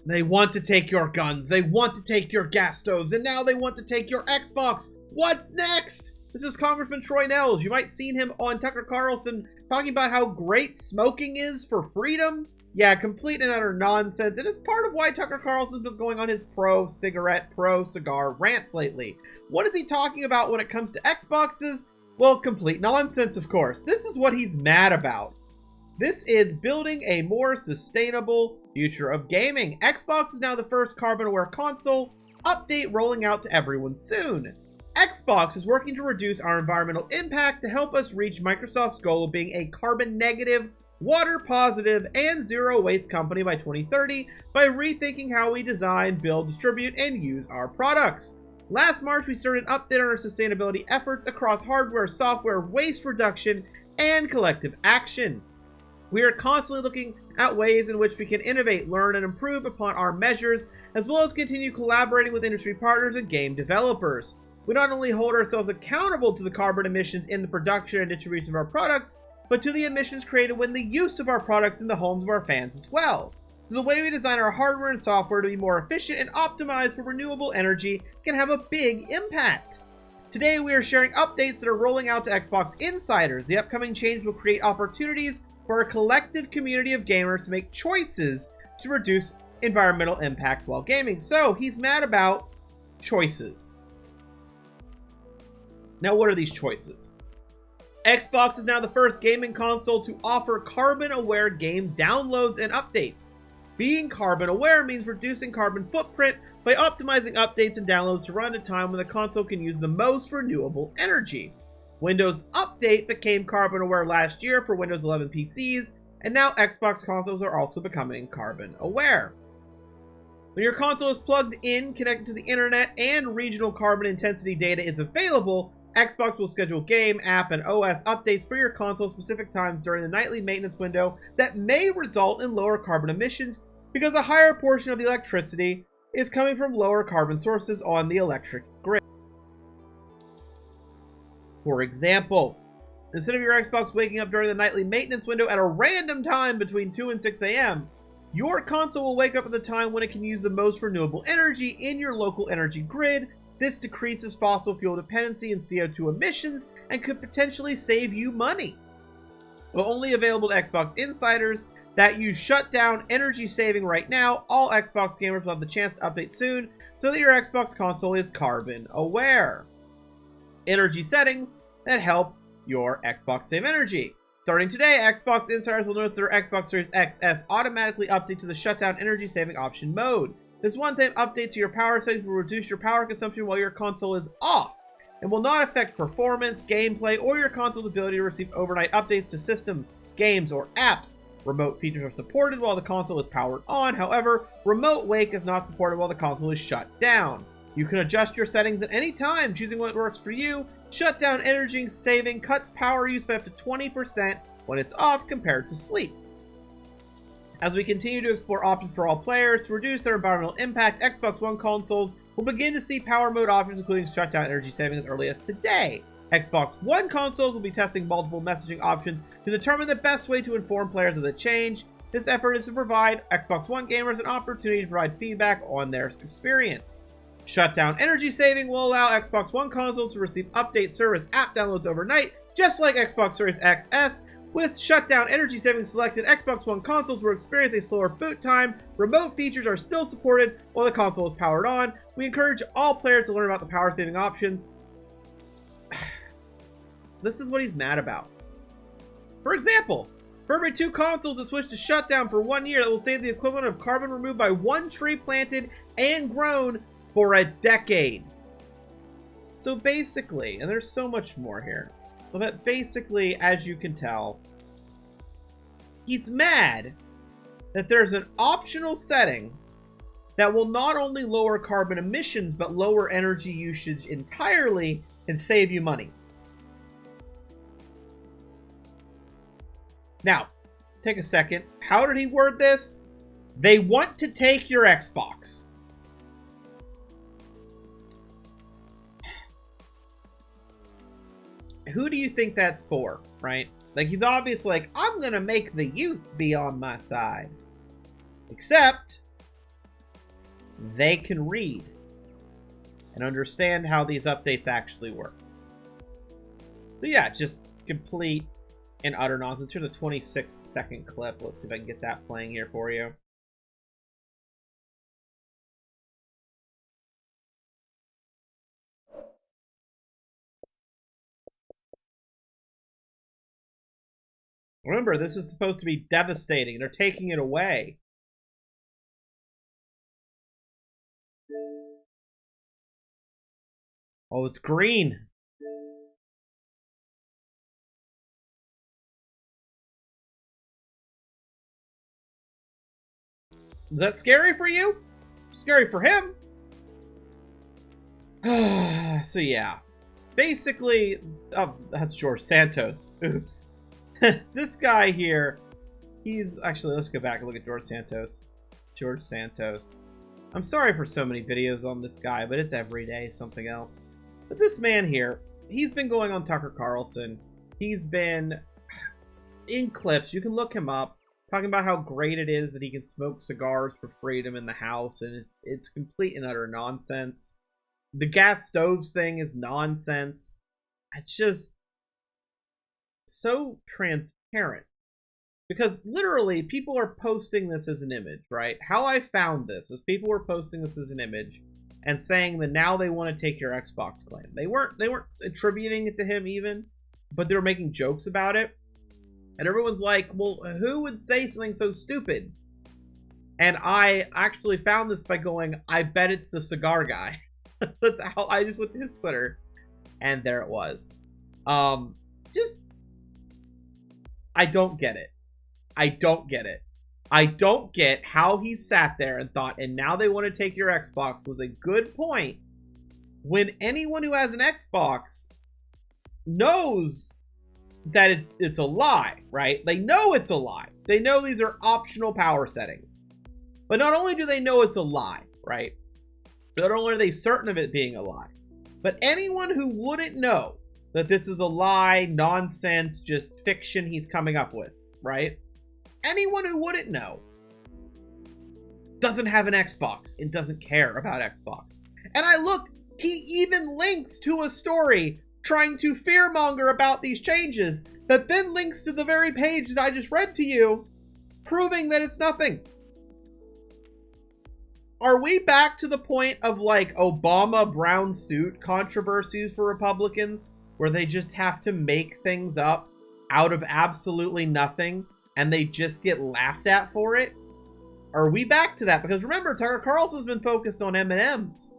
They want to take your guns, they want to take your gas stoves, and now they want to take your Xbox. What's next? This is Congressman Troy Nehls. You might have seen him on Tucker Carlson talking about how great smoking is for freedom. Yeah, complete and utter nonsense. It is part of why Tucker Carlson's been going on his pro-cigarette, pro-cigar rants lately. What is he talking about when it comes to Xboxes? Well, complete nonsense, of course. This is what he's mad about. This is building a more sustainable future of gaming. Xbox is now the first carbon-aware console. Update rolling out to everyone soon. Xbox is working to reduce our environmental impact to help us reach Microsoft's goal of being a carbon-negative, water-positive, and zero-waste company by 2030 by rethinking how we design, build, distribute, and use our products. Last March, we started an update on our sustainability efforts across hardware, software, waste reduction, and collective action. We are constantly looking at ways in which we can innovate, learn, and improve upon our measures, as well as continue collaborating with industry partners and game developers. We not only hold ourselves accountable to the carbon emissions in the production and distribution of our products, but to the emissions created when the use of our products in the homes of our fans as well. So the way we design our hardware and software to be more efficient and optimized for renewable energy can have a big impact. Today we are sharing updates that are rolling out to Xbox insiders. The upcoming change will create opportunities for a collective community of gamers to make choices to reduce environmental impact while gaming. So he's mad about choices. Now, what are these choices? Xbox is now the first gaming console to offer carbon-aware game downloads and updates. Being carbon-aware means reducing carbon footprint by optimizing updates and downloads to run at a time when the console can use the most renewable energy. Windows Update became carbon-aware last year for Windows 11 PCs, and now Xbox consoles are also becoming carbon-aware. When your console is plugged in, connected to the internet, and regional carbon intensity data is available, Xbox will schedule game, app, and OS updates for your console at specific times during the nightly maintenance window that may result in lower carbon emissions because a higher portion of the electricity is coming from lower carbon sources on the electric grid. For example, instead of your Xbox waking up during the nightly maintenance window at a random time between 2 and 6 a.m., your console will wake up at the time when it can use the most renewable energy in your local energy grid. This decreases fossil fuel dependency and CO2 emissions and could potentially save you money. While only available to Xbox insiders that use shutdown energy saving right now, all Xbox gamers will have the chance to update soon so that your Xbox console is carbon aware. Energy settings that help your Xbox save energy. Starting today, Xbox insiders will notice their Xbox Series XS automatically update to the shutdown energy saving option mode. This one-time update to your power settings will reduce your power consumption while your console is off and will not affect performance, gameplay, or your console's ability to receive overnight updates to system, games, or apps. Remote features are supported while the console is powered on. However, remote wake is not supported while the console is shut down. You can adjust your settings at any time, choosing what works for you. Shutdown energy saving cuts power use by up to 20% when it's off compared to sleep. As we continue to explore options for all players to reduce their environmental impact, Xbox One consoles will begin to see power mode options, including shutdown energy saving, as early as today. Xbox One consoles will be testing multiple messaging options to determine the best way to inform players of the change. This effort is to provide Xbox One gamers an opportunity to provide feedback on their experience. Shutdown energy saving will allow Xbox One consoles to receive update service app downloads overnight, just like Xbox Series XS. With shutdown energy saving selected, Xbox One consoles will experience a slower boot time. Remote features are still supported while the console is powered on. We encourage all players to learn about the power saving options. This is what he's mad about. For example, for every 2 consoles that switch to shutdown for 1 year, that will save the equivalent of carbon removed by 1 tree planted and grown for a decade. So basically, and there's so much more here, but basically, as you can tell, he's mad that there's an optional setting that will not only lower carbon emissions, but lower energy usage entirely and save you money. Now, take a second. How did he word this? They want to take your Xbox. Who do you think that's for, right? Like, he's obviously like, I'm gonna make the youth be on my side. Except, they can read and understand how these updates actually work. So yeah, just complete and utter nonsense. Here's a 26-second clip. Let's see if I can get that playing here for you. Remember, this is supposed to be devastating. They're taking it away. Oh, it's green. Is that scary for you? Scary for him. So yeah. Basically, oh, that's George Santos. Oops. This guy here, he's actually, let's go back and look at George Santos. George Santos. I'm sorry for so many videos on this guy, but it's every day something else. But this man here, he's been going on Tucker Carlson. He's been in clips. You can look him up, talking about how great it is that he can smoke cigars for freedom in the house, and it's complete and utter nonsense. The gas stoves thing is nonsense. It's just so transparent. Because literally, people are posting this as an image, right? How I found this is people were posting this as an image and saying that now they want to take your Xbox claim. They weren't attributing it to him even, but they were making jokes about it. And everyone's like, well, who would say something so stupid? And I actually found this by going, I bet it's the cigar guy. That's how I just went to his Twitter, and there it was. Just, I don't get it. I don't get it. I don't get how he sat there and thought, and now they want to take your Xbox was a good point, when anyone who has an Xbox knows that it's a lie, right? They know it's a lie. They know these are optional power settings. But not only do they know it's a lie, right? Not only are they certain of it being a lie, but anyone who wouldn't know that this is a lie, nonsense, just fiction he's coming up with, right? Anyone who wouldn't know doesn't have an Xbox and doesn't care about Xbox. And I looked, he even links to a story trying to fearmonger about these changes that then links to the very page that I just read to you, proving that it's nothing. Are we back to the point of like Obama brown suit controversies for Republicans, where they just have to make things up out of absolutely nothing and they just get laughed at for it? Are we back to that? Because remember, Tucker Carlson's been focused on M&Ms.